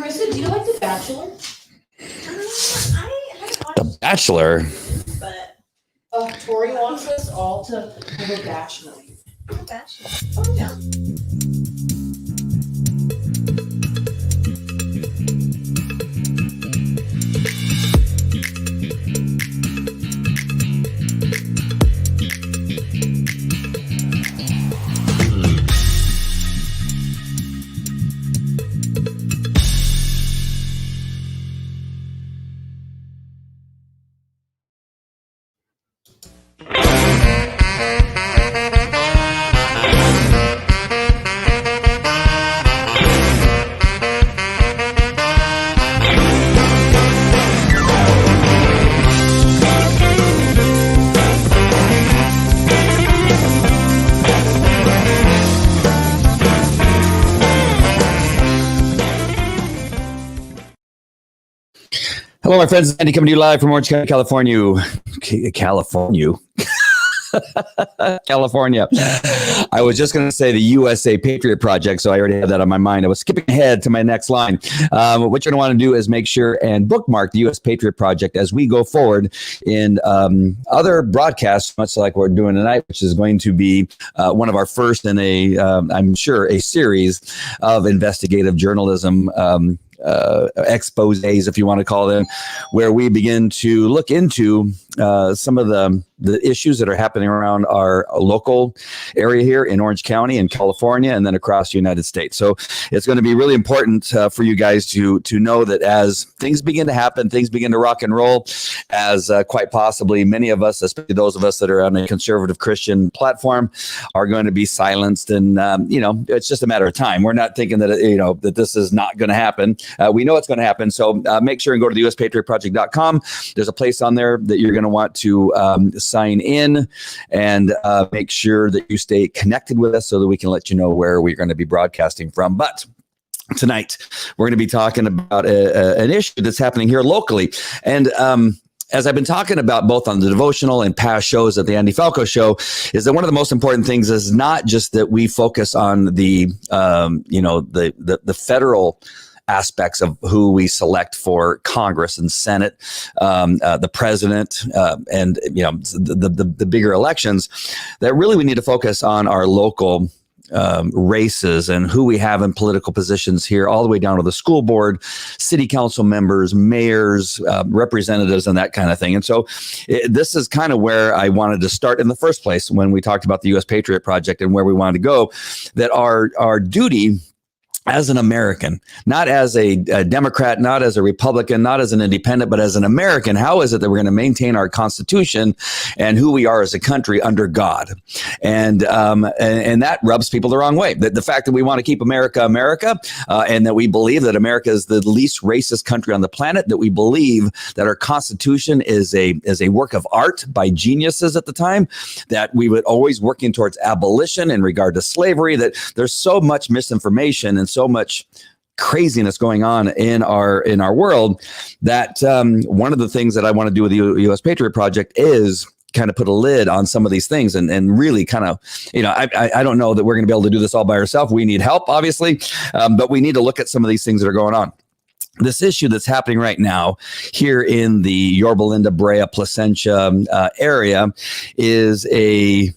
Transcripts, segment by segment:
Krista, do you like The Bachelor? I haven't watched The Bachelor. but Tori wants us all to have a bachelor. Oh, yeah. Hello, my friends. Andy coming to you live from Orange County, California. California. I was just going to say the USA Patriot Project, so I already had that on my mind. I was skipping ahead to my next line. What you're going to want to do is make sure and bookmark the US Patriot Project as we go forward in other broadcasts, much like we're doing tonight, which is going to be one of our first in I'm sure, a series of investigative journalism exposés, if you want to call them, where we begin to look into some of the issues that are happening around our local area here in Orange County and California, and then across the United States. So it's going to be really important for you guys to know that as things begin to happen, things begin to rock and roll, as quite possibly many of us, especially those of us that are on a conservative Christian platform, are going to be silenced. And, it's just a matter of time. We're not thinking that, that this is not going to happen. We know it's going to happen. So make sure and go to the USPatriotProject.com. There's a place on there that you're going to want to sign in and make sure that you stay connected with us so that we can let you know where we're going to be broadcasting from. But tonight, we're going to be talking about an issue that's happening here locally. And as I've been talking about both on the devotional and past shows at the Andy Falco Show, is that one of the most important things is not just that we focus on the federal aspects of who we select for Congress and Senate, the president, and the bigger elections. That really we need to focus on our local races and who we have in political positions here, all the way down to the school board, city council members, mayors, representatives, and that kind of thing. And so this is kind of where I wanted to start in the first place when we talked about the U.S. Patriot Project and where we wanted to go, that our duty as an American, not as a Democrat, not as a Republican, not as an independent, but as an American, how is it that we're going to maintain our Constitution and who we are as a country under God? And that rubs people the wrong way. The fact that we want to keep America, and that we believe that America is the least racist country on the planet, that we believe that our Constitution is a work of art by geniuses at the time, that we would always working towards abolition in regard to slavery, that there's so much misinformation and so much craziness going on in our world, that one of the things that I want to do with the U.S. Patriot Project is kind of put a lid on some of these things and really kind of, I don't know that we're going to be able to do this all by ourselves. We need help, obviously, but we need to look at some of these things that are going on. This issue that's happening right now here in the Yorba, Linda, Brea, Placentia area is a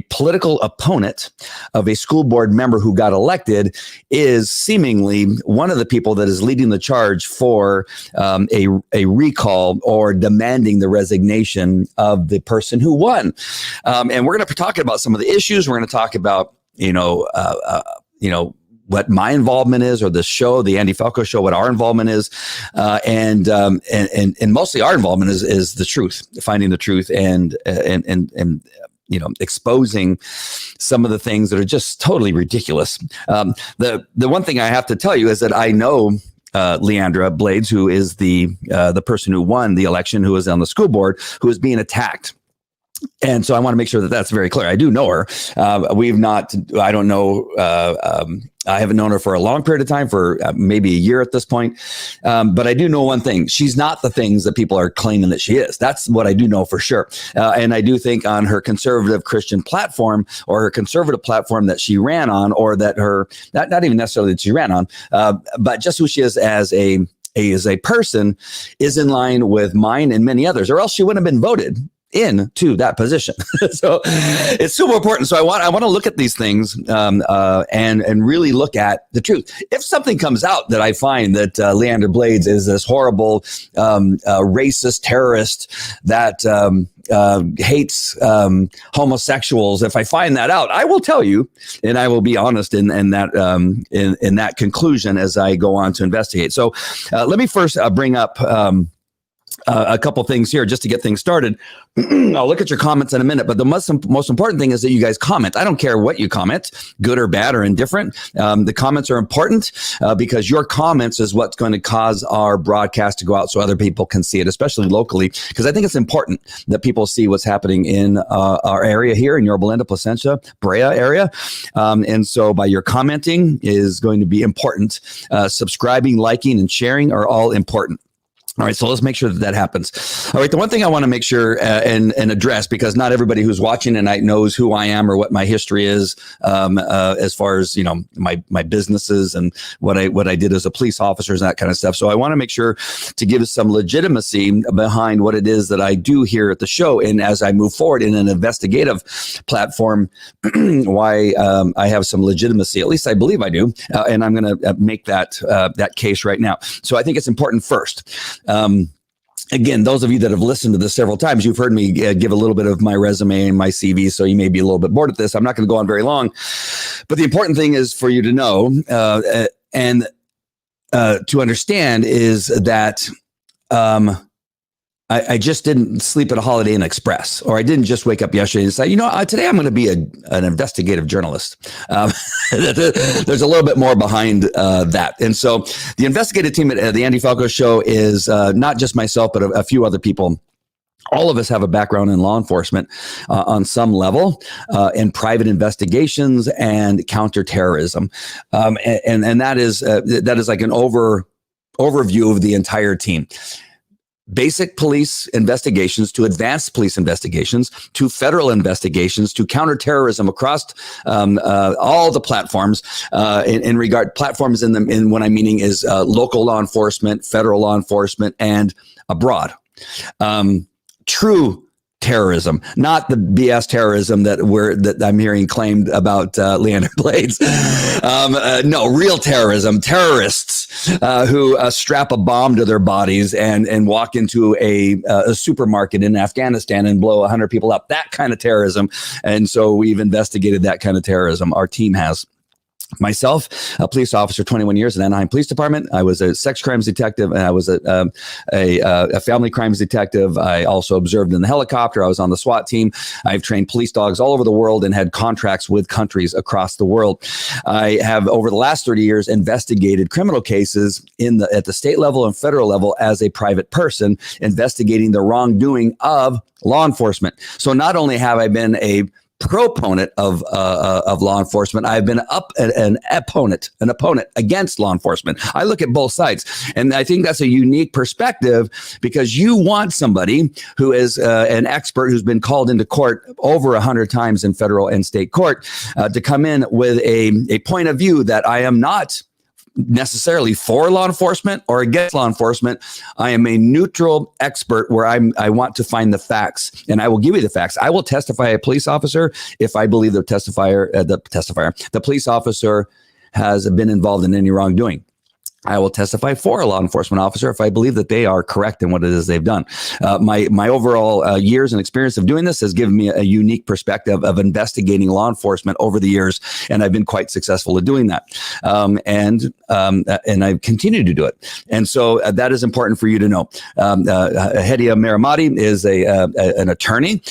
political opponent of a school board member who got elected, is seemingly one of the people that is leading the charge for a recall or demanding the resignation of the person who won. And we're going to be talking about some of the issues. We're going to talk about, what my involvement is, or the show, the Andy Falco Show, what our involvement is, and mostly our involvement is the truth, finding the truth, and exposing some of the things that are just totally ridiculous. The one thing I have to tell you is that I know Leandra Blades, who is the person who won the election, who is on the school board, who is being attacked And so I want to make sure that that's very clear. I do know her. I don't know. I haven't known her for a long period of time, for maybe a year at this point. But I do know one thing. She's not the things that people are claiming that she is. That's what I do know for sure. And I do think on her conservative Christian platform, or her conservative platform that she ran on, or that not even necessarily that she ran on, but just who she is as a person, is in line with mine and many others, or else she wouldn't have been voted into that position. So it's super important. So I want to look at these things and really look at the truth. If something comes out that I find that Leander Blades is this horrible racist terrorist that hates homosexuals, if I find that out, I will tell you, and I will be honest in that conclusion as I go on to investigate. So let me first bring up a couple things here just to get things started. I'll look at your comments in a minute, but the most important thing is that you guys comment. I don't care what you comment, good or bad or indifferent. The comments are important because your comments is what's going to cause our broadcast to go out so other people can see it, especially locally, because I think it's important that people see what's happening in our area here in Yorba Linda, Placentia, Brea area. And so by your commenting is going to be important. Subscribing, liking, and sharing are all important. All right, so let's make sure that happens. All right, the one thing I want to make sure and address, because not everybody who's watching tonight knows who I am or what my history is, as far as my businesses and what I did as a police officer and that kind of stuff. So I want to make sure to give some legitimacy behind what it is that I do here at the show, and as I move forward in an investigative platform, why I have some legitimacy. At least I believe I do, and I'm going to make that case right now. So I think it's important first. Again, those of you that have listened to this several times, you've heard me give a little bit of my resume and my CV, so you may be a little bit bored at this. I'm not going to go on very long, but the important thing is for you to know and to understand is that I just didn't sleep at a Holiday Inn Express, or I didn't just wake up yesterday and say, today I'm going to be an investigative journalist. There's a little bit more behind that. And so the investigative team at the Andy Falco Show is not just myself, but a few other people. All of us have a background in law enforcement on some level, in private investigations and counterterrorism. And that is like an overview of the entire team. Basic police investigations to advanced police investigations to federal investigations to counterterrorism across all the platforms in regard platforms in what I'm meaning is local law enforcement, federal law enforcement, and abroad. True terrorism, not the BS terrorism that I'm hearing claimed about Leander Blades. No, real terrorism, terrorists who strap a bomb to their bodies and walk into a supermarket in Afghanistan and blow 100 people up. That kind of terrorism. And so we've investigated that kind of terrorism. Our team has. Myself, a police officer, 21 years in Anaheim Police Department. I was a sex crimes detective, and I was a family crimes detective. I also observed in the helicopter. I was on the SWAT team. I've trained police dogs all over the world and had contracts with countries across the world. I have, over the last 30 years, investigated criminal cases at the state level and federal level as a private person, investigating the wrongdoing of law enforcement. So not only have I been a proponent of law enforcement, I've been an opponent against law enforcement. I look at both sides, and I think that's a unique perspective, because you want somebody who is an expert who's been called into court over 100 times in federal and state court to come in with a point of view that I am not necessarily for law enforcement or against law enforcement. I am a neutral expert where I want to find the facts, and I will give you the facts. I will testify a police officer if I believe the police officer has been involved in any wrongdoing. I will testify for a law enforcement officer if I believe that they are correct in what it is they've done. My overall years and experience of doing this has given me a unique perspective of investigating law enforcement over the years, and I've been quite successful at doing that. And I continue to do it. And so that is important for you to know. Hedia Maramati is an attorney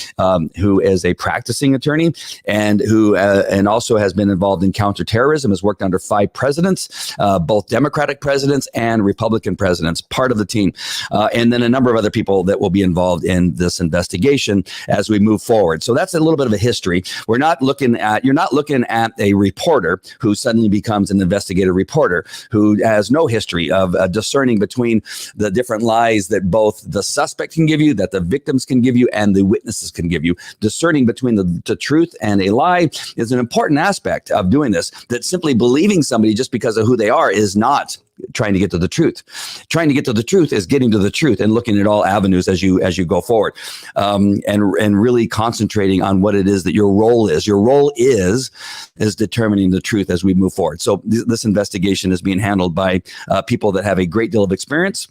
who is a practicing attorney, and who and also has been involved in counterterrorism, has worked under 5 presidents, both Democratic presidents and Republican presidents, part of the team, and then a number of other people that will be involved in this investigation as we move forward. So that's a little bit of a history. You're not looking at a reporter who suddenly becomes an investigative reporter who has no history of discerning between the different lies that both the suspect can give you, that the victims can give you, and the witnesses can give you. Discerning between the truth and a lie is an important aspect of doing this. That simply believing somebody just because of who they are is not trying to get to the truth. Trying to get to the truth is getting to the truth and looking at all avenues as you go forward, and really concentrating on what it is that your role is. Your role is determining the truth as we move forward. So this investigation is being handled by people that have a great deal of experience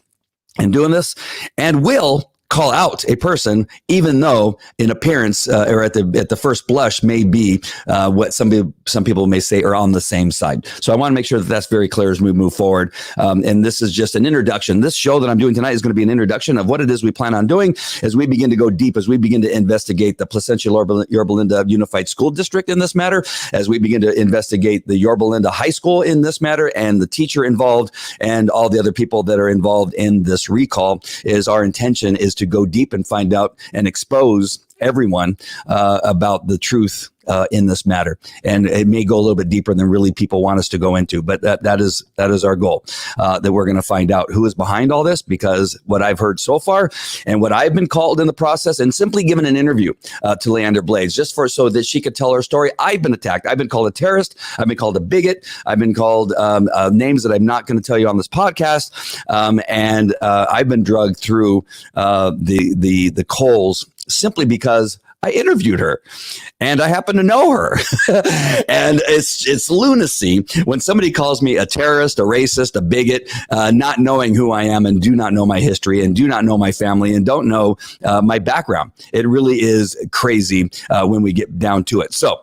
in doing this and will call out a person, even though in appearance or at the first blush may be what some people may say are on the same side. So I want to make sure that that's very clear as we move forward. And this is just an introduction. This show that I'm doing tonight is going to be an introduction of what it is we plan on doing as we begin to go deep, as we begin to investigate the Placentia Yorba Linda Unified School District in this matter, as we begin to investigate the Yorba Linda High School in this matter, and the teacher involved and all the other people that are involved in this recall. Is our intention is to go deep and find out and expose everyone about the truth in this matter. And it may go a little bit deeper than really people want us to go into, but that is our goal, that we're going to find out who is behind all this, because what I've heard so far and what I've been called in the process and simply given an interview to Leandra Blades just so that she could tell her story. I've been attacked. I've been called a terrorist. I've been called a bigot. I've been called names that I'm not going to tell you on this podcast. And I've been drugged through the coals simply because I interviewed her and I happen to know her. And it's lunacy when somebody calls me a terrorist, a racist, a bigot, not knowing who I am and do not know my history and do not know my family and don't know my background. It really is crazy when we get down to it. So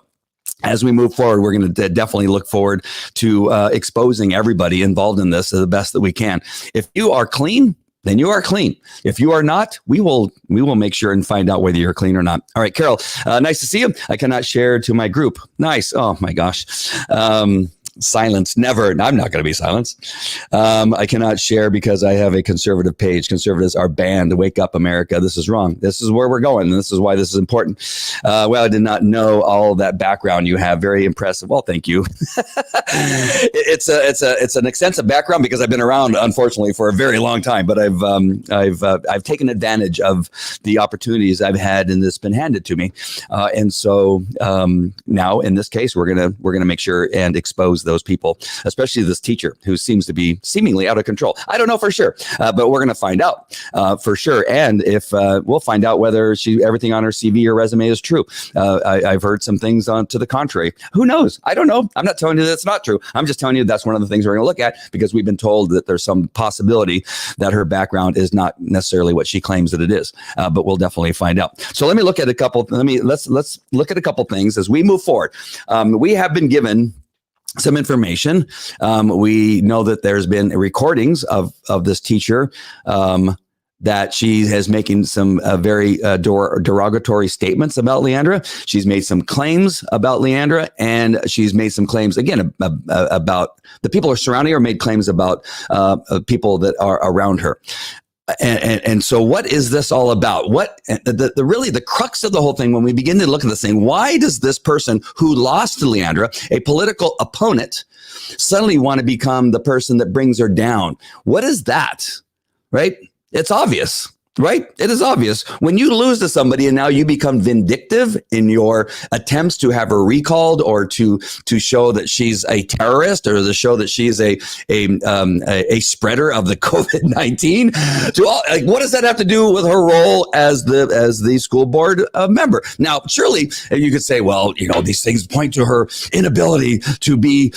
as we move forward, we're going to definitely look forward to exposing everybody involved in this the best that we can. If you are clean, then you are clean. If you are not, we will make sure and find out whether you're clean or not. All right, Carol, nice to see you. I cannot share to my group. Nice. Oh my gosh. Silence. Never. I'm not going to be silenced. I cannot share because I have a conservative page. Conservatives are banned. Wake up, America. This is wrong. This is where we're going. And this is why this is important. Well, I did not know all that background you have. Very impressive. Well, thank you. It's an extensive background because I've been around, unfortunately, for a very long time. But I've taken advantage of the opportunities I've had, and it's been handed to me. And so now, in this case, we're gonna make sure and expose those people, especially this teacher who seems to be seemingly out of control. I don't know for sure, but we're going to find out for sure. And if we'll find out whether everything on her CV or resume is true. I've heard some things to the contrary. Who knows? I don't know. I'm not telling you that's not true. I'm just telling you that's one of the things we're going to look at because we've been told that there's some possibility that her background is not necessarily what she claims that it is. But we'll definitely find out. So let me look at a couple. Let's look at a couple things as we move forward. We have been given some information. We know that there's been recordings of this teacher that she is making some very derogatory statements about Leandra. She's made some claims about Leandra, and she's made some claims again about the people who are surrounding her. Made claims about people that are around her. And so what is this all about? What really the crux of the whole thing when we begin to look at this thing, why does this person who lost to Leandra, a political opponent, suddenly want to become the person that brings her down? What is that? Right? It's obvious. Right? It is obvious. When you lose to somebody and now you become vindictive in your attempts to have her recalled or to show that she's a terrorist or to show that she's a spreader of the COVID-19, what does that have to do with her role as the school board member? Now, surely you could say, well, these things point to her inability to be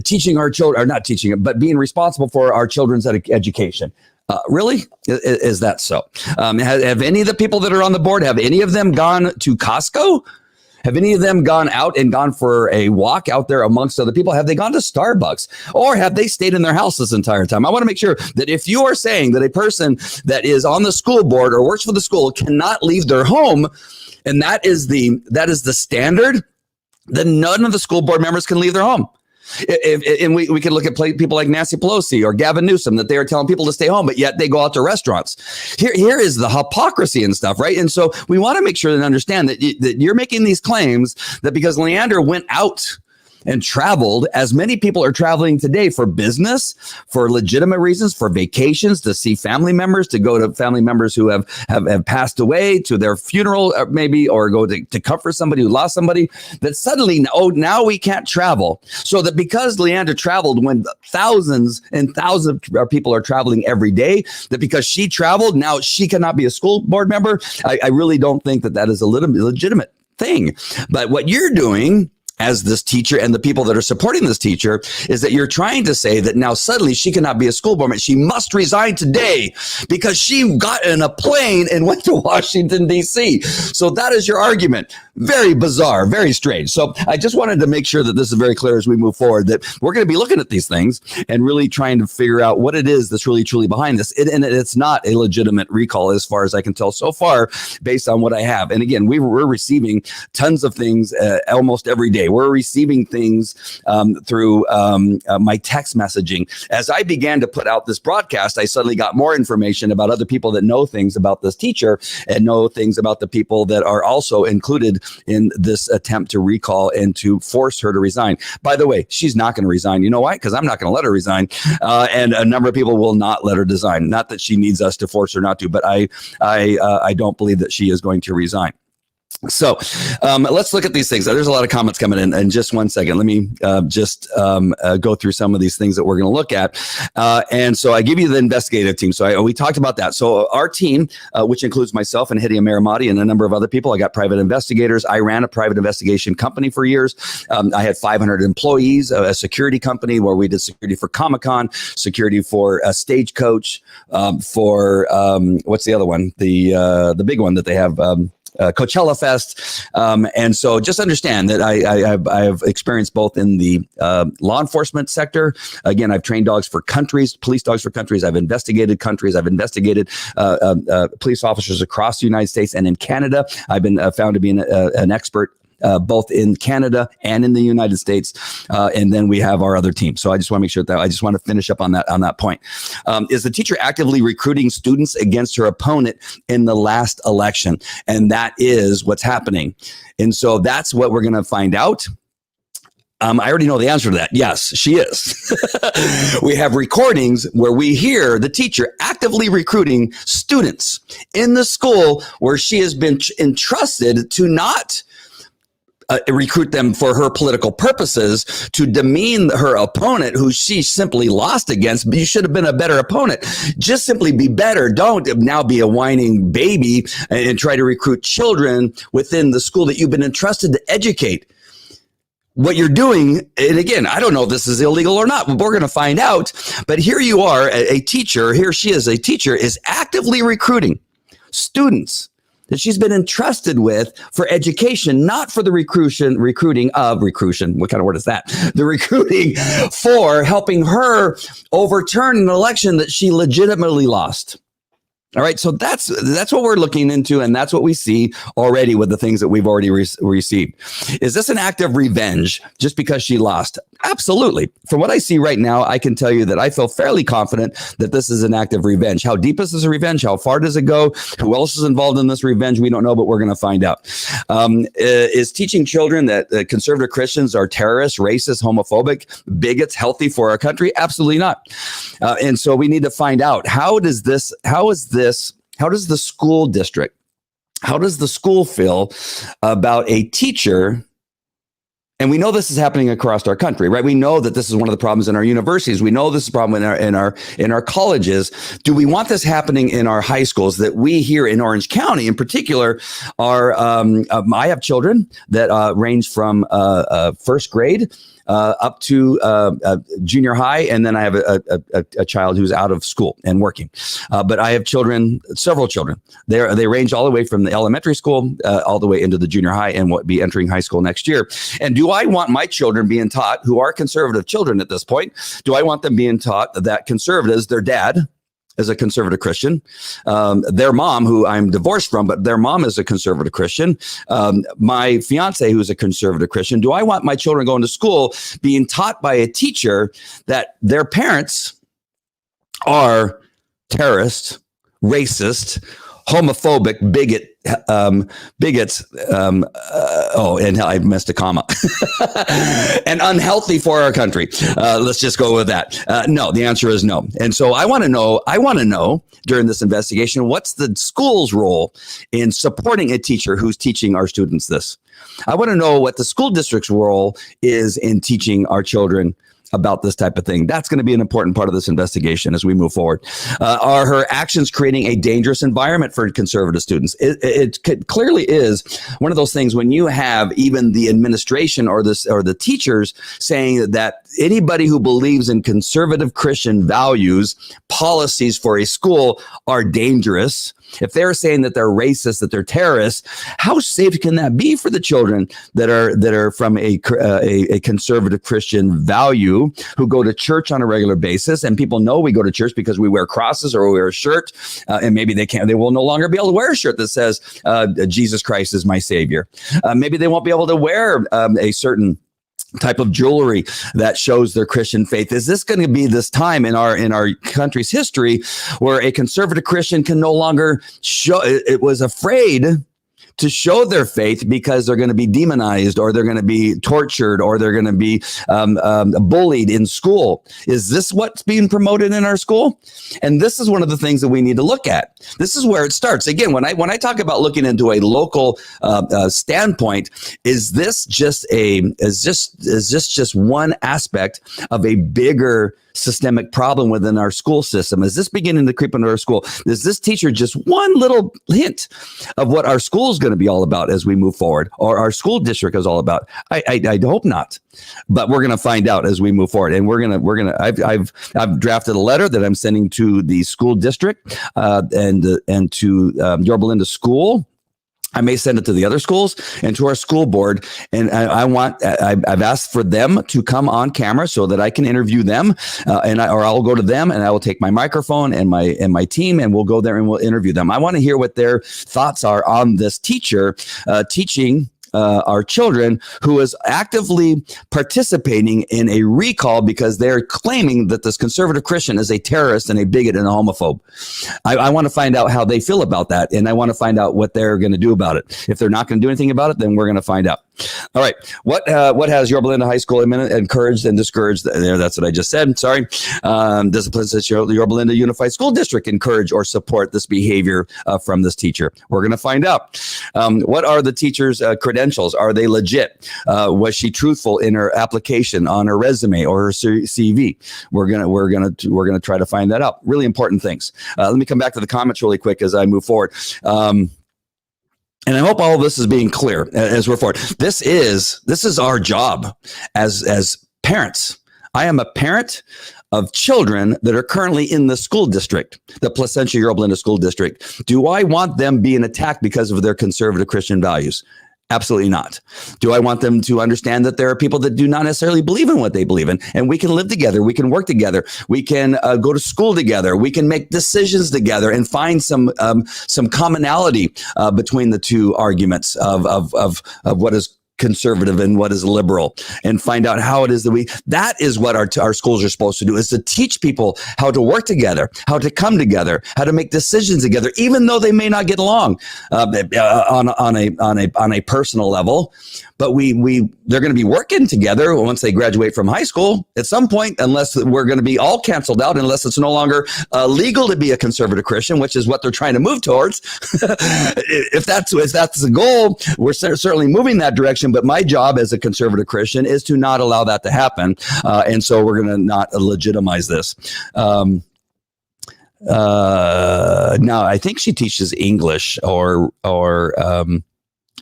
teaching our children, or not teaching it, but being responsible for our children's education. Really? Is that so? Have any of the people that are on the board, have any of them gone to Costco? Have any of them gone out and gone for a walk out there amongst other people? Have they gone to Starbucks? Or have they stayed in their house this entire time? I want to make sure that if you are saying that a person that is on the school board or works for the school cannot leave their home, and that is the standard, then none of the school board members can leave their home. And we could look at people like Nancy Pelosi or Gavin Newsom, that they are telling people to stay home, but yet they go out to restaurants. Here is the hypocrisy and stuff, right? And so we want to make sure and understand that you're making these claims that because Leander went out and traveled, as many people are traveling today for business, for legitimate reasons, for vacations, to see family members, to go to family members who have passed away, to their funeral maybe, or go to comfort somebody who lost somebody, that suddenly, now we can't travel. So that because Leander traveled when thousands and thousands of people are traveling every day, that because she traveled, now she cannot be a school board member. I really don't think that is a legitimate thing. But what you're doing as this teacher and the people that are supporting this teacher is that you're trying to say that now suddenly she cannot be a school board member. She must resign today because she got in a plane and went to Washington, D.C. So that is your argument. Very bizarre, very strange. So I just wanted to make sure that this is very clear as we move forward, that we're going to be looking at these things and really trying to figure out what it is that's really truly behind this. And it's not a legitimate recall as far as I can tell so far based on what I have. And again, we're receiving tons of things almost every day. We're receiving things through my text messaging. As I began to put out this broadcast, I suddenly got more information about other people that know things about this teacher and know things about the people that are also included in this attempt to recall and to force her to resign. By the way, she's not going to resign. You know why? Because I'm not going to let her resign. And a number of people will not let her resign. Not that she needs us to force her not to, but I don't believe that she is going to resign. So let's look at these things. There's a lot of comments coming in just 1 second. Let me just go through some of these things that we're going to look at. And so I give you the investigative team. So we talked about that. So our team, which includes myself and Hideo Miramati and a number of other people, I got private investigators. I ran a private investigation company for years. I had 500 employees, a security company where we did security for Comic-Con, security for Stagecoach, for what's the other one? The big one that they have, Coachella Fest. And so just understand that I have experience both in the law enforcement sector. Again, I've trained dogs for countries, police dogs for countries. I've investigated countries. I've investigated police officers across the United States and in Canada. I've been found to be an expert both in Canada and in the United States. And then we have our other team. So I just want to make sure that I just want to finish up on that point. Is the teacher actively recruiting students against her opponent in the last election? And that is what's happening. And so that's what we're going to find out. I already know the answer to that. Yes, she is. We have recordings where we hear the teacher actively recruiting students in the school where she has been entrusted to not recruit them for her political purposes, to demean her opponent who she simply lost against. But you should have been a better opponent. Just simply be better. Don't now be a whining baby and try to recruit children within the school that you've been entrusted to educate. What you're doing, and again, I don't know if this is illegal or not, but we're going to find out. But here you are, a teacher, here she is, a teacher, is actively recruiting students that she's been entrusted with for education, not for the recruiting. What kind of word is that? The recruiting for helping her overturn an election that she legitimately lost. All right. So that's what we're looking into. And that's what we see already with the things that we've already received. Is this an act of revenge just because she lost? Absolutely. From what I see right now, I can tell you that I feel fairly confident that this is an act of revenge. How deep is this revenge? How far does it go? Who else is involved in this revenge? We don't know, but we're going to find out. Is teaching children that conservative Christians are terrorists, racist, homophobic, bigots healthy for our country? Absolutely not. And so we need to find out, how does the school district, how does the school feel about a teacher? And we know this is happening across our country, right? We know that this is one of the problems in our universities. We know this is a problem in our colleges. Do we want this happening in our high schools? That we here in Orange County, in particular, are I have children that range from first grade up to junior high, and then I have a child who's out of school and working. But I have several children. They range all the way from the elementary school all the way into the junior high and will be entering high school next year. And do I want my children being taught, who are conservative children at this point, do I want them being taught that conservatives, their dad, is a conservative Christian. Their mom, who I'm divorced from, but their mom is a conservative Christian. My fiance, who's a conservative Christian. Do I want my children going to school being taught by a teacher that their parents are terrorists, racist, homophobic, bigots, and I missed a comma, and unhealthy for our country. Let's just go with that. No, the answer is no. And so I want to know during this investigation, what's the school's role in supporting a teacher who's teaching our students this? I want to know what the school district's role is in teaching our children about this type of thing. That's going to be an important part of this investigation as we move forward. Are her actions creating a dangerous environment for conservative students? It clearly is one of those things when you have even the administration or the teachers saying that anybody who believes in conservative Christian values, policies for a school are dangerous. If they're saying that they're racist, that they're terrorists, how safe can that be for the children that are from a conservative Christian value, who go to church on a regular basis? And people know we go to church because we wear crosses or we wear a shirt, and maybe they will no longer be able to wear a shirt that says Jesus Christ is my Savior. Maybe they won't be able to wear a certain type of jewelry that shows their Christian faith. Is this going to be this time in our country's history where a conservative Christian can no longer show, it was afraid to show their faith because they're going to be demonized, or they're going to be tortured, or they're going to be bullied in school? Is this what's being promoted in our school? And this is one of the things that we need to look at. This is where it starts. Again, when I talk about looking into a local standpoint, is this just one aspect of a bigger systemic problem within our school system? Is this beginning to creep into our school? Is this teacher just one little hint of what our school is going to be all about as we move forward, or our school district is all about? I hope not, but we're going to find out as we move forward. And I've drafted a letter that I'm sending to the school district and to Yorba Linda School. I may send it to the other schools and to our school board. And I've asked for them to come on camera so that I can interview them, or I'll go to them and I will take my microphone and my team, and we'll go there and we'll interview them. I want to hear what their thoughts are on this teacher teaching our children, who is actively participating in a recall because they're claiming that this conservative Christian is a terrorist and a bigot and a homophobe. I want to find out how they feel about that, and I want to find out what they're going to do about it. If they're not going to do anything about it, then we're going to find out. All right. What has Yorba Linda High School encouraged and discouraged? There, that's what I just said. Sorry. Does Yorba Linda Unified School District encourage or support this behavior from this teacher? We're going to find out. What are the teacher's credentials? Are they legit? Was she truthful in her application, on her resume or her CV? We're gonna try to find that out. Really important things. Let me come back to the comments really quick as I move forward. And I hope all of this is being clear as we're forward. This is our job as parents. I am a parent of children that are currently in the school district, the Placentia Yorba Linda School District. Do I want them being attacked because of their conservative Christian values? Absolutely not. Do I want them to understand that there are people that do not necessarily believe in what they believe in, and we can live together, we can work together, we can go to school together, we can make decisions together, and find some commonality between the two arguments of what is conservative and what is liberal, and find out how it is that is what our schools are supposed to do, is to teach people how to work together, how to come together, how to make decisions together, even though they may not get along on a personal level. But they're going to be working together once they graduate from high school at some point, unless we're going to be all canceled out, unless it's no longer legal to be a conservative Christian, which is what they're trying to move towards. If that's the goal, we're certainly moving that direction. But my job as a conservative Christian is to not allow that to happen. And so we're going to not legitimize this. Now, I think she teaches English or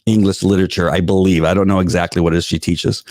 English literature, I believe. I don't know exactly what it is she teaches.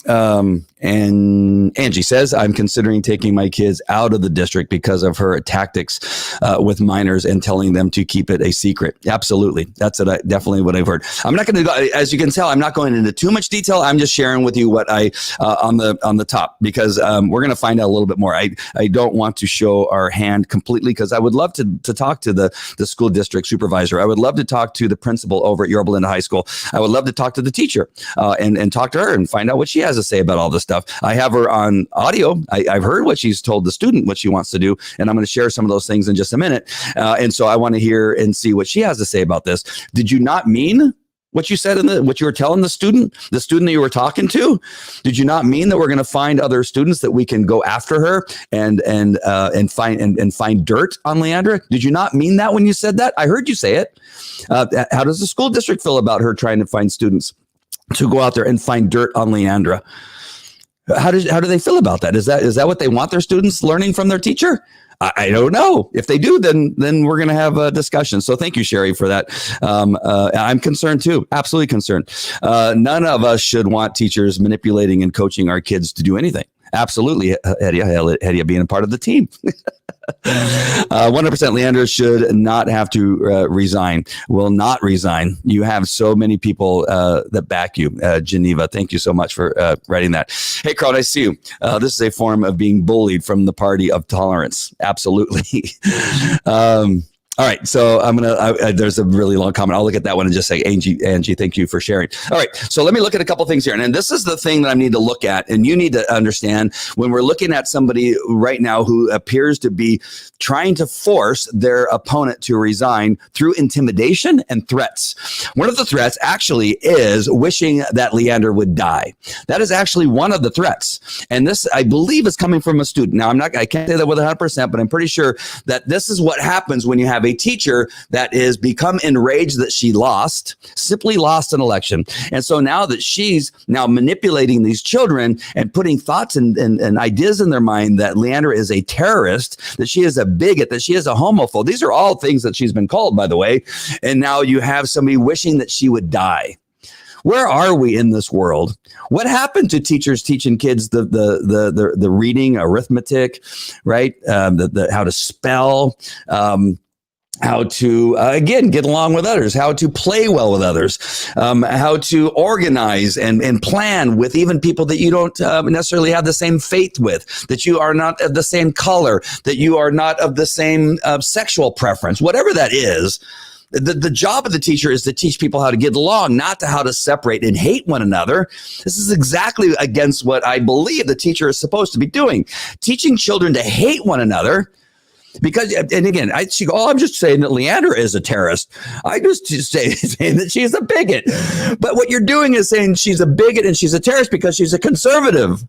And Angie says, I'm considering taking my kids out of the district because of her tactics with minors and telling them to keep it a secret. Absolutely. That's definitely what I've heard. I'm not going to go, as you can tell, I'm not going into too much detail. I'm just sharing with you what I, on the top, because we're going to find out a little bit more. I don't want to show our hand completely, because I would love to talk to the school district supervisor. I would love to talk to the principal over at Yorba High School. I would love to talk to the teacher and talk to her and find out what she has to say about all this stuff. I have her on audio. I've heard what she's told the student, what she wants to do, and I'm going to share some of those things in just a minute. And so I want to hear and see what she has to say about this. Did you not mean what you said what you were telling the student that you were talking to? Did you not mean that we're going to find other students that we can go after her and find dirt on Leandra? Did you not mean that when you said that? I heard you say it. How does the school district feel about her trying to find students to go out there and find dirt on Leandra? How do they feel about that? Is that what they want their students learning from their teacher? I don't know. If they do, then we're going to have a discussion. So thank you, Sherry, for that. I'm concerned too. Absolutely concerned. None of us should want teachers manipulating and coaching our kids to do anything. Absolutely, Hedia being a part of the team. 100% Leandra should not have to resign. Will not resign. You have so many people that back you. Geneva, thank you so much for writing that. Hey, Crowd, I see you. This is a form of being bullied from the party of tolerance. Absolutely. All right, so I'm gonna. There's a really long comment. I'll look at that one and just say, Angie, thank you for sharing. All right, so let me look at a couple things here, and this is the thing that I need to look at, and you need to understand when we're looking at somebody right now who appears to be trying to force their opponent to resign through intimidation and threats. One of the threats actually is wishing that Leandra would die. That is actually one of the threats, and this I believe is coming from a student. Now I can't say that with 100%, but I'm pretty sure that this is what happens when you have a teacher that is become enraged that she simply lost an election. And so now that she's now manipulating these children and putting thoughts and ideas in their mind that Leandra is a terrorist, that she is a bigot, that she is a homophobe. These are all things that she's been called, by the way. And now you have somebody wishing that she would die. Where are we in this world? What happened to teachers teaching kids the reading, arithmetic, right? How to spell, how to, again, get along with others, how to play well with others, how to organize and plan with even people that you don't necessarily have the same faith with, that you are not of the same color, that you are not of the same sexual preference, whatever that is. The job of the teacher is to teach people how to get along, not to how to separate and hate one another. This is exactly against what I believe the teacher is supposed to be doing, teaching children to hate one another. Because, and again, I'm just saying that Leandra is a terrorist. I just saying that she's a bigot. But what you're doing is saying she's a bigot and she's a terrorist because she's a conservative.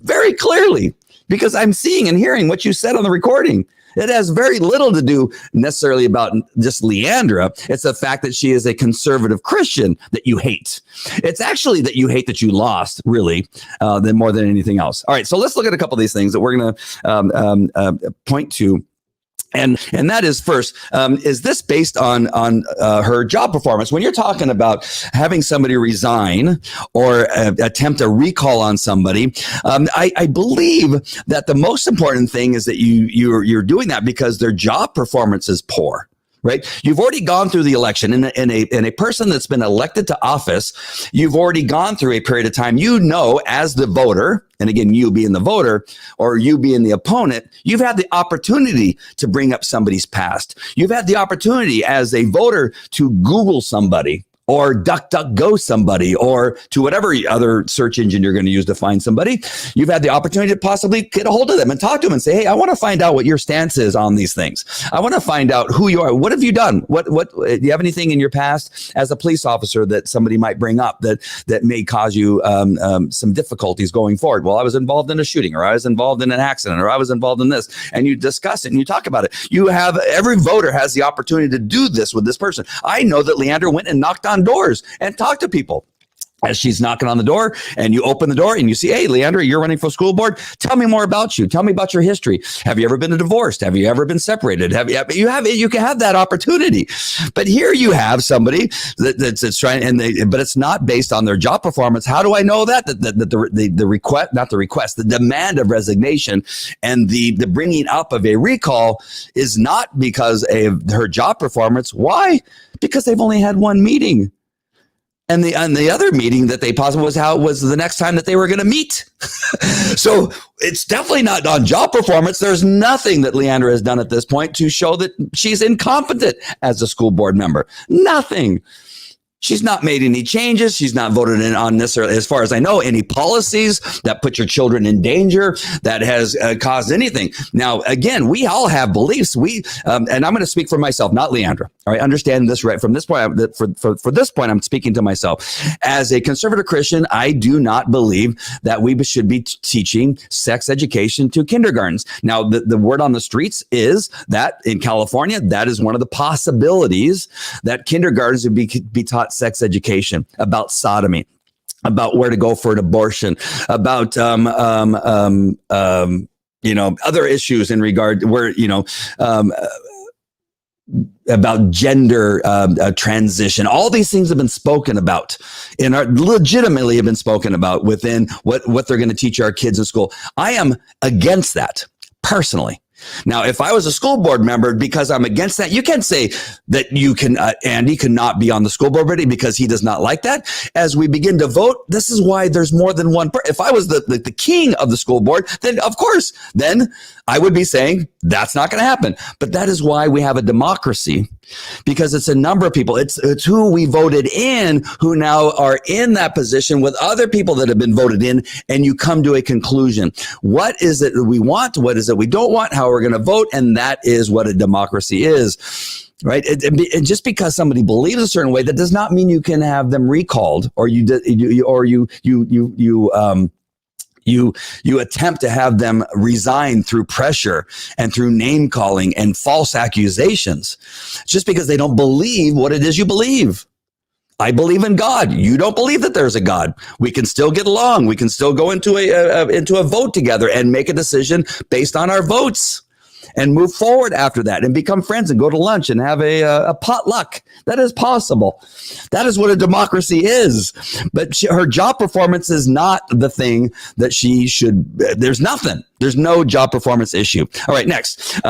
Very clearly, because I'm seeing and hearing what you said on the recording. It has very little to do necessarily about just Leandra. It's the fact that she is a conservative Christian that you hate. It's actually that you hate that you lost, really, than more than anything else. All right, so let's look at a couple of these things that we're going to point to. And that is first, is this based on her job performance? When you're talking about having somebody resign or attempt a recall on somebody, I believe that the most important thing is that you're doing that because their job performance is poor. Right? You've already gone through the election in a person that's been elected to office. You've already gone through a period of time. You know, as the voter, and again, you being the voter or you being the opponent, you've had the opportunity to bring up somebody's past. You've had the opportunity as a voter to Google somebody or DuckDuckGo somebody, or to whatever other search engine you're going to use to find somebody. You've had the opportunity to possibly get a hold of them and talk to them and say, hey, I want to find out what your stance is on these things. I want to find out who you are. What have you done? What do you have anything in your past as a police officer that somebody might bring up that may cause you some difficulties going forward? Well, I was involved in a shooting, or I was involved in an accident, or I was involved in this, and you discuss it and you talk about it. Every voter has the opportunity to do this with this person. I know that Leandra went and knocked on doors and talked to people. as she's knocking on the door, and you open the door and you see, hey, Leandra, you're running for school board. Tell me more about you. Tell me about your history. Have you ever been divorced? Have you ever been separated? You can have that opportunity. But here you have somebody that's trying, but it's not based on their job performance. How do I know that? The request, not the request, the demand of resignation and the bringing up of a recall is not because of her job performance. Why? Because they've only had one meeting. And the other meeting that they possibly was the next time that they were going to meet. So it's definitely not on job performance. There's nothing that Leandra has done at this point to show that she's incompetent as a school board member. Nothing. She's not made any changes. She's not voted in on necessarily, as far as I know, any policies that put your children in danger, that has caused anything. Now, again, we all have beliefs. And I'm going to speak for myself, not Leandra. All right, understand this right from this point. For this point, I'm speaking to myself. As a conservative Christian, I do not believe that we should be teaching sex education to kindergartens. Now, the word on the streets is that in California, that is one of the possibilities that kindergartens would be taught sex education about sodomy, about where to go for an abortion, about other issues in regard to where about gender transition. All these things have been spoken about and are legitimately have been spoken about within what they're going to teach our kids in school. I am against that personally. Now, if I was a school board member, because I'm against that, you can't say that Andy cannot be on the school board because he does not like that. As we begin to vote, this is why there's more than one. If I was the king of the school board, then of course, then I would be saying that's not going to happen. But that is why we have a democracy, because it's a number of people. It's who we voted in who now are in that position with other people that have been voted in, and you come to a conclusion. What is it that we want? What is it we don't want? How we're going to vote? And that is what a democracy is. Right. And just because somebody believes a certain way, that does not mean you can have them recalled or you attempt to have them resign through pressure and through name calling and false accusations just because they don't believe what it is you believe. I believe in God. You don't believe that there's a God. We can still get along. We can still go into a vote together and make a decision based on our votes and move forward after that and become friends and go to lunch and have a potluck. That is possible. That is what a democracy is. But her job performance is not the thing that she should. There's nothing. There's no job performance issue. All right, next.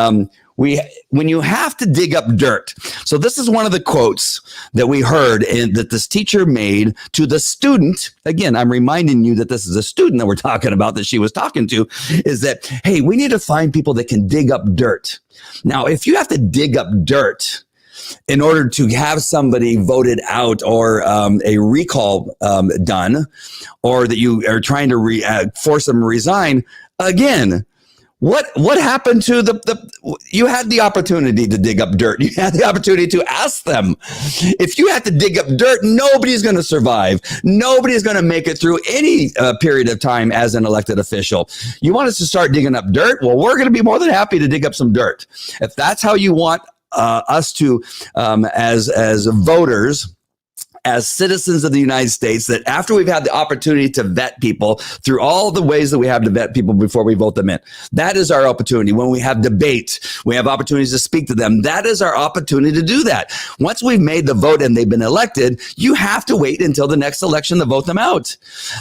When you have to dig up dirt. So this is one of the quotes that we heard that this teacher made to the student. Again, I'm reminding you that this is a student that we're talking about, that she was talking to, is that, hey, we need to find people that can dig up dirt. Now, if you have to dig up dirt in order to have somebody voted out or a recall done, or that you are trying to force them to resign, again, What happened to you had the opportunity to dig up dirt. You had the opportunity to ask them. If you have to dig up dirt, nobody's going to survive. Nobody's going to make it through any period of time as an elected official. You want us to start digging up dirt? Well, we're going to be more than happy to dig up some dirt. If that's how you want us to, as voters, as citizens of the United States, that after we've had the opportunity to vet people through all the ways that we have to vet people before we vote them in, that is our opportunity. When we have debate, we have opportunities to speak to them. That is our opportunity to do that. Once we've made the vote and they've been elected, you have to wait until the next election to vote them out.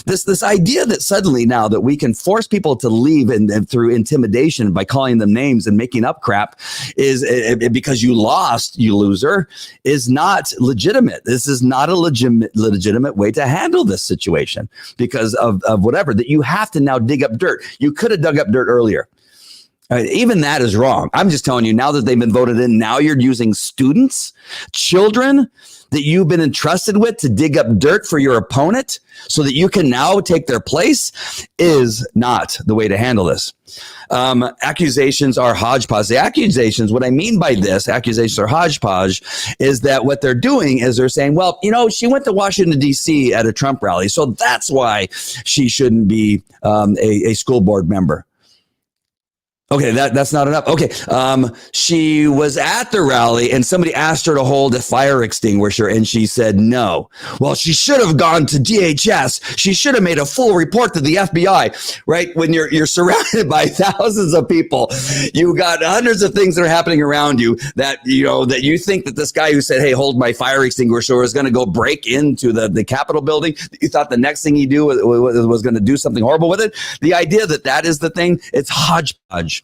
This idea that suddenly now that we can force people to leave and through intimidation by calling them names and making up crap is because you lost, you loser, is not legitimate. This is not a legitimate way to handle this situation because of whatever, that you have to now dig up dirt. You could have dug up dirt earlier. Even that is wrong. I'm just telling you, now that they've been voted in, now you're using students, children that you've been entrusted with to dig up dirt for your opponent so that you can now take their place, is not the way to handle this. Accusations are hodgepodge. The accusations, what I mean by this, accusations are hodgepodge, is that what they're doing is they're saying, well, she went to Washington, D.C. at a Trump rally, so that's why she shouldn't be a school board member. Okay, that's not enough. Okay, she was at the rally and somebody asked her to hold a fire extinguisher and she said no. Well, she should have gone to DHS. She should have made a full report to the FBI, right? When you're surrounded by thousands of people, you got hundreds of things that are happening around you that you think that this guy who said, "Hey, hold my fire extinguisher," is going to go break into the Capitol building. You thought the next thing he do was going to do something horrible with it. The idea that is the thing, it's hodgepodge.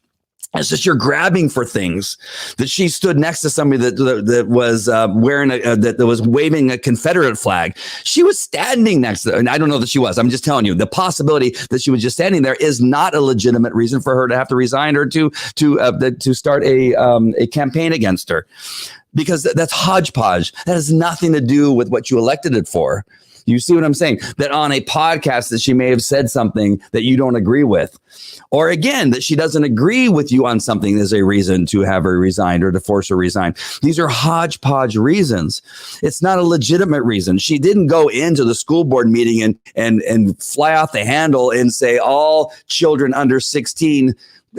It's just you're grabbing for things. That she stood next to somebody that was wearing that was waving a Confederate flag. She was standing next to, and I don't know that she was. I'm just telling you, the possibility that she was just standing there is not a legitimate reason for her to have to resign or to start a campaign against her, because that's hodgepodge. That has nothing to do with what you elected it for. You see what I'm saying? That on a podcast that she may have said something that you don't agree with. Or again, that she doesn't agree with you on something as a reason to have her resigned or to force her resign. These are hodgepodge reasons. It's not a legitimate reason. She didn't go into the school board meeting and fly off the handle and say all children under 16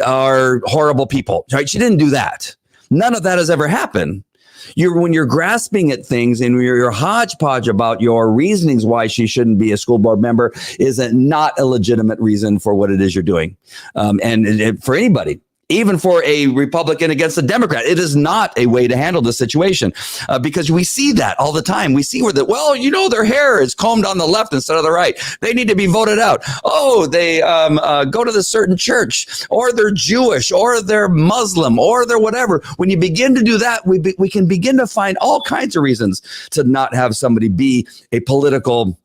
are horrible people. Right? She didn't do that. None of that has ever happened. When you're grasping at things and you're hodgepodge about your reasonings why she shouldn't be a school board member is not a legitimate reason for what it is you're doing. And for anybody, even for a Republican against a Democrat, it is not a way to handle the situation because we see that all the time. We see where their hair is combed on the left instead of the right. They need to be voted out. Oh, they go to the certain church, or they're Jewish, or they're Muslim, or they're whatever. When you begin to do that, we can begin to find all kinds of reasons to not have somebody be a political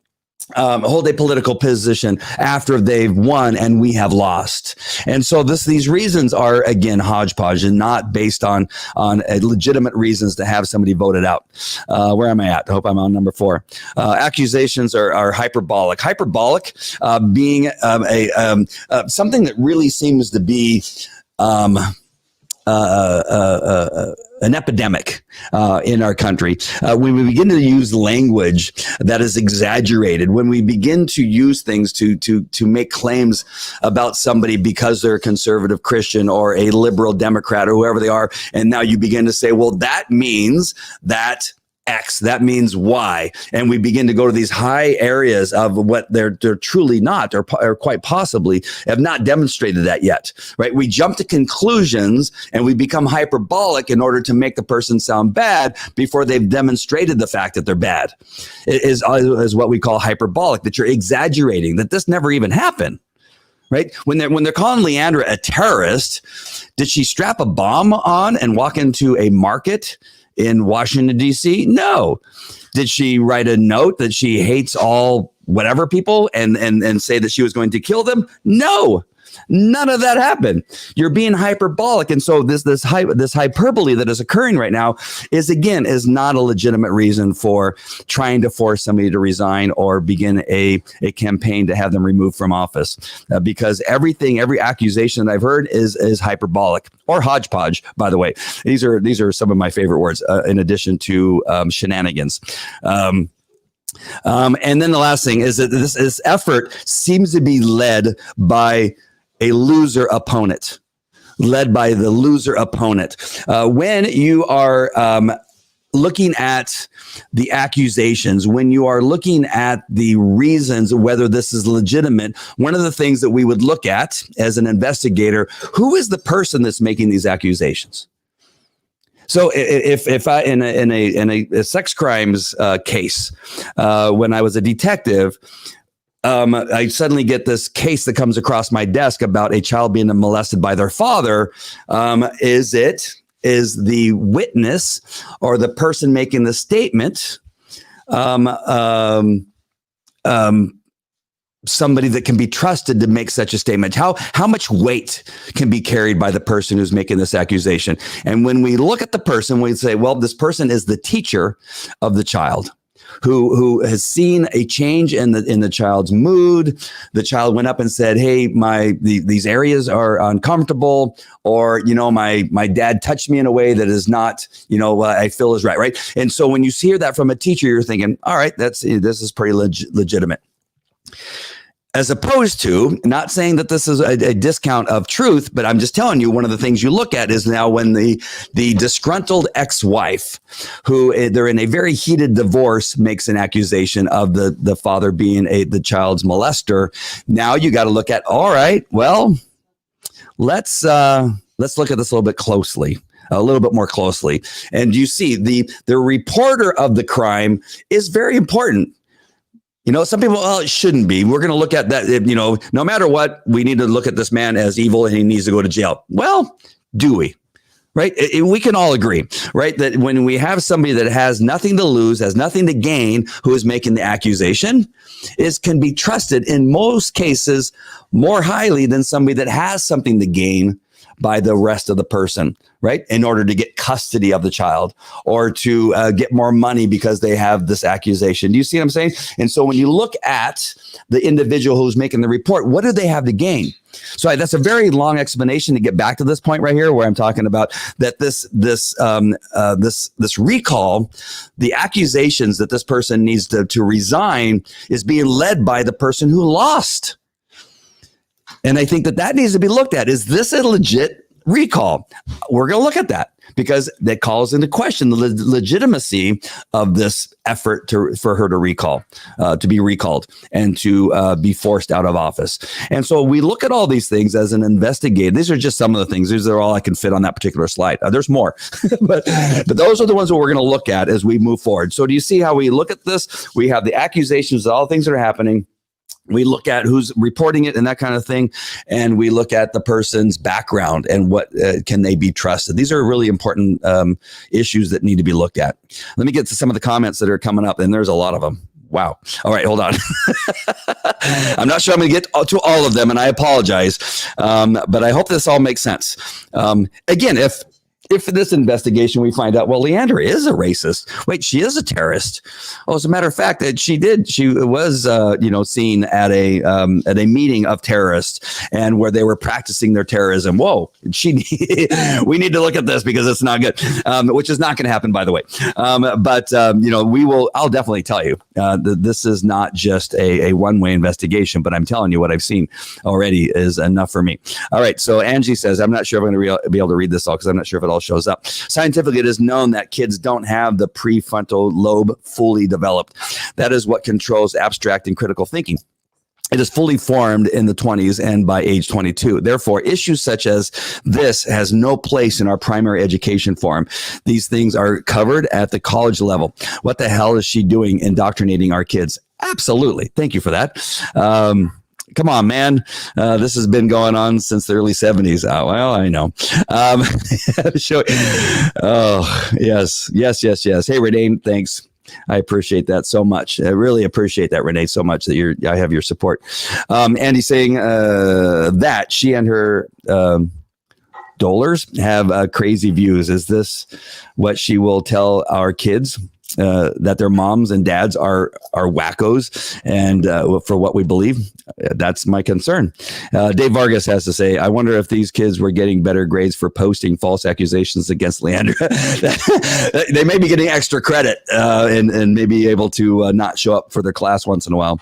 hold a political position after they've won and we have lost. And so these reasons are, again, hodgepodge and not based on legitimate reasons to have somebody voted out. Where am I at? I hope I'm on number 4. Accusations are hyperbolic. Hyperbolic being something that really seems to be an epidemic in our country. When we begin to use language that is exaggerated, when we begin to use things to make claims about somebody because they're a conservative Christian or a liberal Democrat or whoever they are, and now you begin to say, well, that means that X, that means Y. And we begin to go to these high areas of what they're truly not, or quite possibly have not demonstrated that yet, right? We jump to conclusions and we become hyperbolic in order to make the person sound bad before they've demonstrated the fact that they're bad. It is what we call hyperbolic, that you're exaggerating, that this never even happened. Right? When they're calling Leandra a terrorist, did she strap a bomb on and walk into a market in Washington, D.C.? No. Did she write a note that she hates all whatever people and say that she was going to kill them? No. None of that happened. You're being hyperbolic. And so this hyperbole that is occurring right now is not a legitimate reason for trying to force somebody to resign or begin a campaign to have them removed from office. Because every accusation that I've heard is hyperbolic or hodgepodge, by the way. These are some of my favorite words in addition to shenanigans. And then the last thing is that this effort seems to be led by a loser opponent, led by the loser opponent. When you are looking at the accusations, when you are looking at the reasons whether this is legitimate, one of the things that we would look at as an investigator, who is the person that's making these accusations? So if I in a sex crimes case, when I was a detective, I suddenly get this case that comes across my desk about a child being molested by their father. Is the witness or the person making the statement somebody that can be trusted to make such a statement? How much weight can be carried by the person who's making this accusation? And when we look at the person, we say, well, this person is the teacher of the child, who has seen a change in the child's mood. The child went up and said, hey, these areas are uncomfortable, or, my dad touched me in a way that is not, I feel is right. And so when you hear that from a teacher, you're thinking, all right, this is pretty legitimate. As opposed to, not saying that this is a discount of truth, but I'm just telling you, one of the things you look at is now when the disgruntled ex-wife, who they're in a very heated divorce, makes an accusation of the father being the child's molester. Now you got to look at, all right, well, let's look at this a little bit closely. A little bit more closely. And you see the reporter of the crime is very important. You know, some people, well, it shouldn't be. We're going to look at that, you know, no matter what, we need to look at this man as evil and he needs to go to jail. Well, do we? Right? We can all agree, right? That when we have somebody that has nothing to lose, has nothing to gain, who is making the accusation, can be trusted in most cases more highly than somebody that has something to gain by the rest of the person, right? In order to get custody of the child or to get more money because they have this accusation. Do you see what I'm saying? And so when you look at the individual who's making the report, what do they have to gain? So that's a very long explanation to get back to this point right here, where I'm talking about that this recall, the accusations that this person needs to resign, is being led by the person who lost. And I think that needs to be looked at. Is this a legit recall? We're going to look at that because that calls into question the legitimacy of this effort for her to recall, to be recalled and to be forced out of office. And so we look at all these things as an investigator. These are just some of the things. These are all I can fit on that particular slide. There's more, but those are the ones that we're going to look at as we move forward. So do you see how we look at this? We have the accusations of all things that are happening. We look at who's reporting it and that kind of thing. And we look at the person's background and what can they be trusted. These are really important issues that need to be looked at. Let me get to some of the comments that are coming up, and there's a lot of them. Wow. All right, hold on. I'm not sure I'm going to get to all of them, and I apologize. But I hope this all makes sense. Again, if in this investigation we find out, well, Leandra is a racist. Wait, she is a terrorist. Oh, as a matter of fact, that she was, seen at a meeting of terrorists and where they were practicing their terrorism. Whoa, we need to look at this because it's not good, which is not going to happen, by the way. I'll definitely tell you that this is not just a one-way investigation, but I'm telling you what I've seen already is enough for me. All right. So Angie says, I'm not sure if I'm going to be able to read this all because I'm not sure if it all shows up. Scientifically, it is known that kids don't have the prefrontal lobe fully developed. That is what controls abstract and critical thinking. It is fully formed in the 20s and by age 22. Therefore, issues such as this has no place in our primary education forum. These things are covered at the college level. What the hell is she doing indoctrinating our kids? Absolutely. Thank you for that. Come on, man. This has been going on since the early 70s. Well, I know. Oh, yes. Hey, Renee, thanks. I appreciate that so much. I really appreciate that, Renee, so much that I have your support. Andy saying that she and her dolars have crazy views. Is this what she will tell our kids? That their moms and dads are wackos and for what we believe? That's my concern. Dave Vargas has to say, I wonder if these kids were getting better grades for posting false accusations against Leandra. They may be getting extra credit and may be able to not show up for their class once in a while.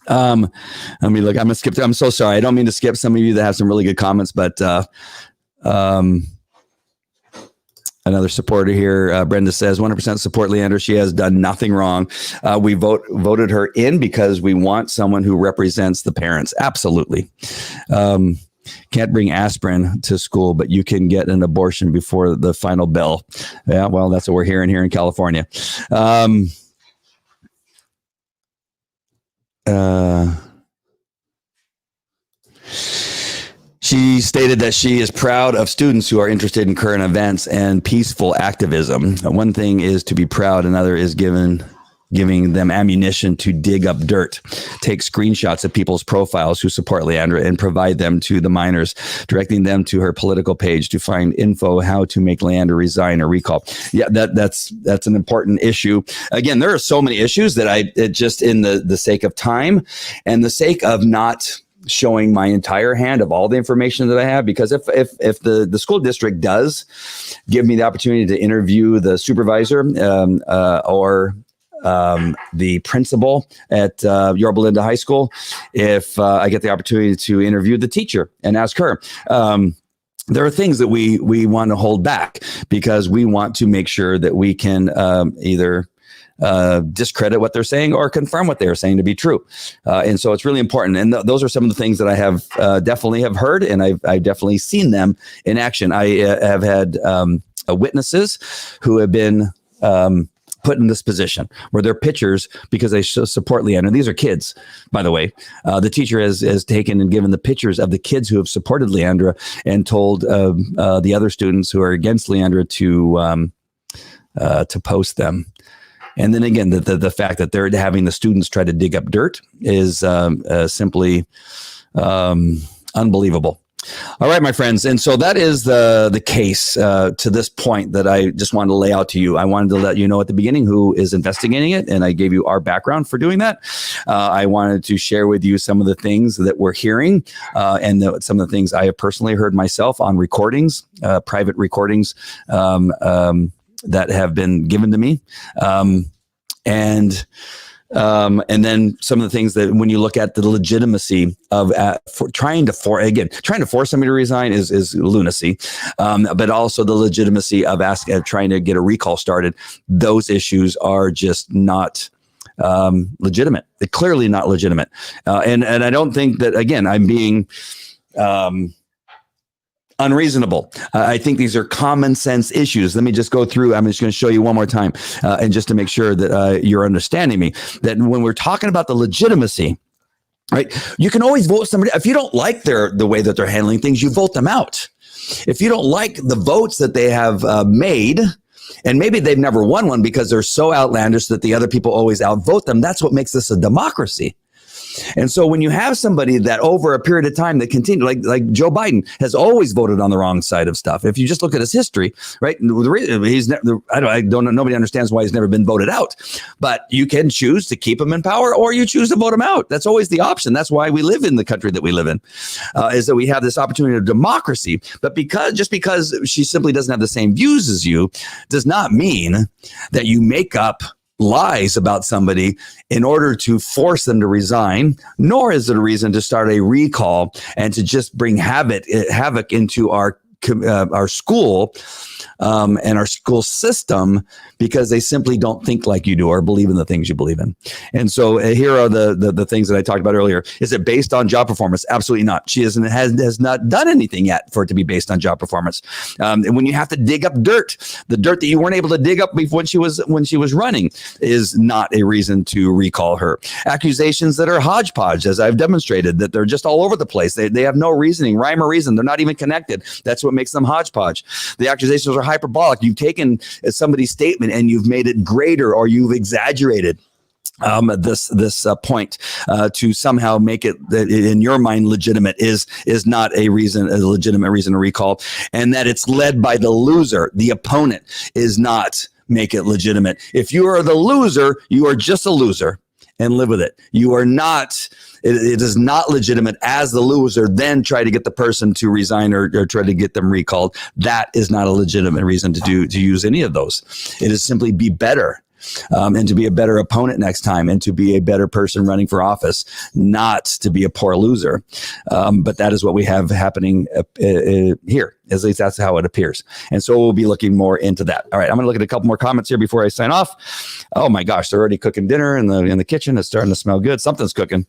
I mean, look, I'm gonna skip. I'm so sorry. I don't mean to skip some of you that have some really good comments, but another supporter here, Brenda says, 100% support Leandra. She has done nothing wrong. We voted her in because we want someone who represents the parents. Absolutely. Can't bring aspirin to school, but you can get an abortion before the final bell. Yeah, well, that's what we're hearing here in California. She stated that she is proud of students who are interested in current events and peaceful activism. One thing is to be proud, another is giving them ammunition to dig up dirt. Take screenshots of people's profiles who support Leandra and provide them to the minors, directing them to her political page to find info how to make Leandra resign or recall. Yeah, that's an important issue. Again, there are so many issues that just in the sake of time and the sake of not showing my entire hand of all the information that I have, because if the school district does give me the opportunity to interview the supervisor or the principal at Yorba High School if I get the opportunity to interview the teacher and ask her. There are things that we want to hold back because we want to make sure that we can either discredit what they're saying or confirm what they're saying to be true. And so it's really important. And those are some of the things that I have definitely have heard, and I've definitely seen them in action. I have had witnesses who have been put in this position where they're pitchers because they support Leandra. These are kids, by the way. The teacher has taken and given the pictures of the kids who have supported Leandra and told the other students who are against Leandra to post them. And then again, the fact that they're having the students try to dig up dirt is simply unbelievable. All right, my friends. And so that is the case to this point that I just wanted to lay out to you. I wanted to let you know at the beginning who is investigating it, and I gave you our background for doing that. I wanted to share with you some of the things that we're hearing and some of the things I have personally heard myself on recordings, private recordings that have been given to me. And then some of the things that when you look at the legitimacy of trying to force somebody to resign is lunacy, but also the legitimacy of trying to get a recall started. Those issues are just not legitimate. They're clearly not legitimate. And I don't think that, again, I'm being unreasonable. I think these are common sense issues. Let me just go through. I'm just going to show you one more time, and just to make sure that you're understanding me, that when we're talking about the legitimacy, right, you can always vote somebody. If you don't like the way that they're handling things, you vote them out. If you don't like the votes that they have made, and maybe they've never won one because they're so outlandish that the other people always outvote them, that's what makes this a democracy. And so when you have somebody that over a period of time that continue, like Joe Biden has always voted on the wrong side of stuff. If you just look at his history, right? I don't know. Nobody understands why he's never been voted out, but you can choose to keep him in power or you choose to vote him out. That's always the option. That's why we live in the country that we live in, is that we have this opportunity of democracy. But just because she simply doesn't have the same views as you does not mean that you make up lies about somebody in order to force them to resign, nor is it a reason to start a recall and to just bring havoc into our school and our school system because they simply don't think like you do or believe in the things you believe in. And so here are the things that I talked about earlier. Is it based on job performance? Absolutely not. She has not done anything yet for it to be based on job performance. And when you have to dig up dirt, the dirt that you weren't able to dig up before when she was running is not a reason to recall her. Accusations that are hodgepodge, as I've demonstrated, that they're just all over the place. They have no reasoning, rhyme or reason. They're not even connected. That's what makes them hodgepodge. The accusations are hyperbolic. You've taken somebody's statement and you've made it greater or you've exaggerated this point to somehow make it that in your mind legitimate is not a legitimate reason to recall, and that it's led by the loser, the opponent, is not make it legitimate. If you are the loser, you are just a loser and live with it. You are not. It is not legitimate as the loser, then try to get the person to resign or try to get them recalled. That is not a legitimate reason to use any of those. It is simply be better and to be a better opponent next time and to be a better person running for office, not to be a poor loser. But that is what we have happening here. At least that's how it appears. And so we'll be looking more into that. All right, I'm going to look at a couple more comments here before I sign off. Oh my gosh, they're already cooking dinner in the kitchen. It's starting to smell good. Something's cooking.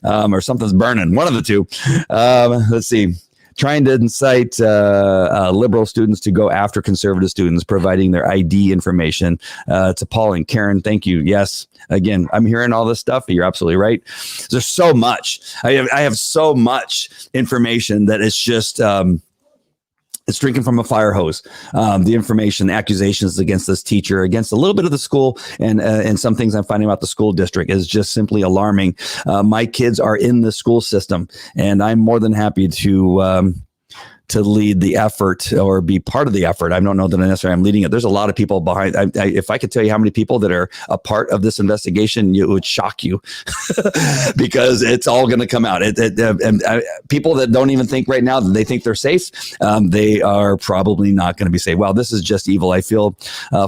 Or something's burning. One of the two. Let's see. Trying to incite liberal students to go after conservative students, providing their ID information. It's appalling. Karen, thank you. Yes. Again, I'm hearing all this stuff. You're absolutely right. There's so much. I have so much information that it's just... it's drinking from a fire hose. The information, the accusations against this teacher, against a little bit of the school, and some things I'm finding about the school district is just simply alarming. My kids are in the school system, and I'm more than happy to lead the effort or be part of the effort. I don't know that necessarily I'm leading it. There's a lot of people behind. If I could tell you how many people that are a part of this investigation, it would shock you because it's all going to come out. People that don't even think right now that they think they're safe, they are probably not going to be safe. Well, this is just evil. I feel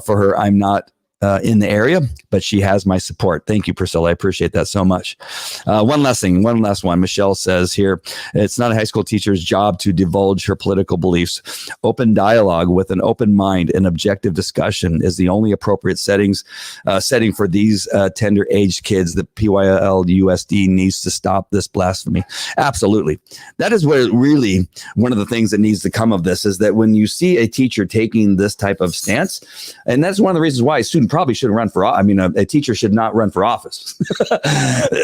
for her. I'm not in the area, but she has my support. Thank you, Priscilla. I appreciate that so much. One last one. Michelle says here, it's not a high school teacher's job to divulge her political beliefs. Open dialogue with an open mind and objective discussion is the only appropriate setting for these tender-aged kids. The PYLUSD needs to stop this blasphemy. Absolutely. That is what really one of the things that needs to come of this is that when you see a teacher taking this type of stance, and that's one of the reasons why a student probably shouldn't run for, a teacher should not run for office.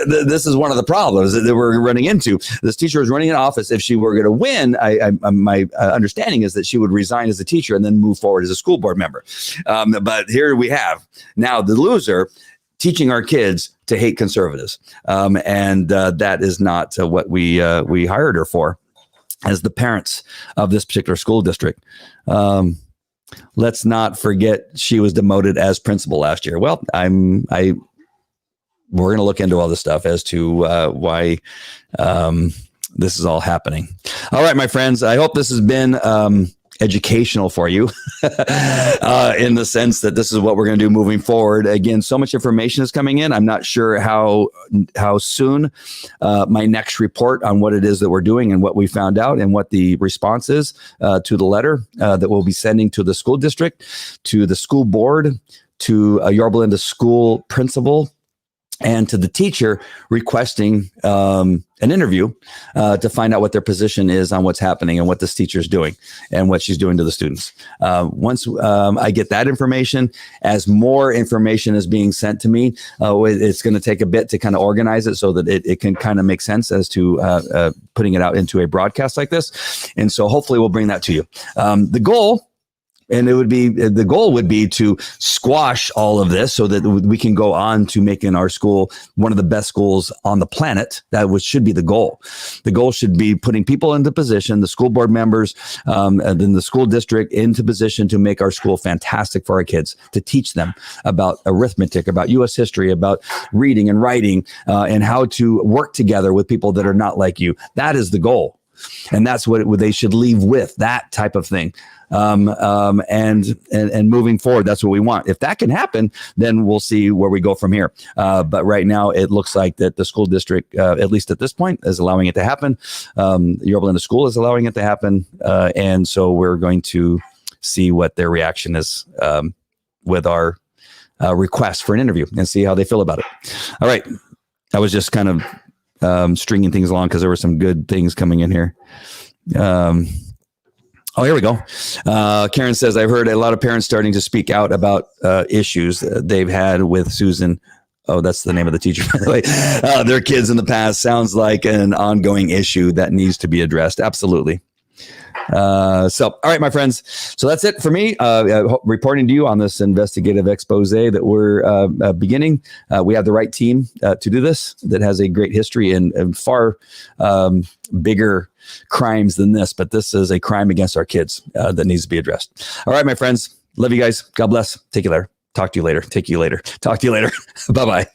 This is one of the problems that we're running into. This teacher is running in office. If she were going to win, my understanding is that she would resign as a teacher and then move forward as a school board member. But here we have now the loser teaching our kids to hate conservatives. And that is not what we hired her for as the parents of this particular school district. Let's not forget she was demoted as principal last year. Well, we're going to look into all this stuff as to why this is all happening. All right, my friends, I hope this has been educational for you in the sense that this is what we're going to do moving forward. Again, so much information is coming in. I'm not sure how soon my next report on what it is that we're doing and what we found out and what the response is to the letter that we'll be sending to the school district, to the school board, to a Yorba Linda school principal, and to the teacher requesting an interview to find out what their position is on what's happening and what this teacher is doing and what she's doing to the students. Once I get that information, as more information is being sent to me, it's going to take a bit to kind of organize it so that it can kind of make sense as to putting it out into a broadcast like this. And so hopefully we'll bring that to you. The goal would be to squash all of this so that we can go on to making our school one of the best schools on the planet. That should be the goal. The goal should be putting people into position, the school board members, and then the school district into position to make our school fantastic for our kids, to teach them about arithmetic, about U.S. history, about reading and writing, and how to work together with people that are not like you. That is the goal. And that's what they should leave with, that type of thing. And moving forward, that's what we want. If that can happen, then we'll see where we go from here. But right now, it looks like that the school district, at least at this point, is allowing it to happen. Yorba Linda School is allowing it to happen. And so we're going to see what their reaction is with our request for an interview and see how they feel about it. All right. I was just kind of stringing things along because there were some good things coming in here. Here we go. Karen says, I've heard a lot of parents starting to speak out about issues they've had with Susan. Oh, that's the name of the teacher, by the way. Their kids in the past. Sounds like an ongoing issue that needs to be addressed. Absolutely. All right, my friends. So that's it for me. Reporting to you on this investigative expose that we're beginning. We have the right team to do this that has a great history and far bigger crimes than this. But this is a crime against our kids that needs to be addressed. All right, my friends. Love you guys. God bless. Take you later. Talk to you later. Take you later. Talk to you later. Bye-bye.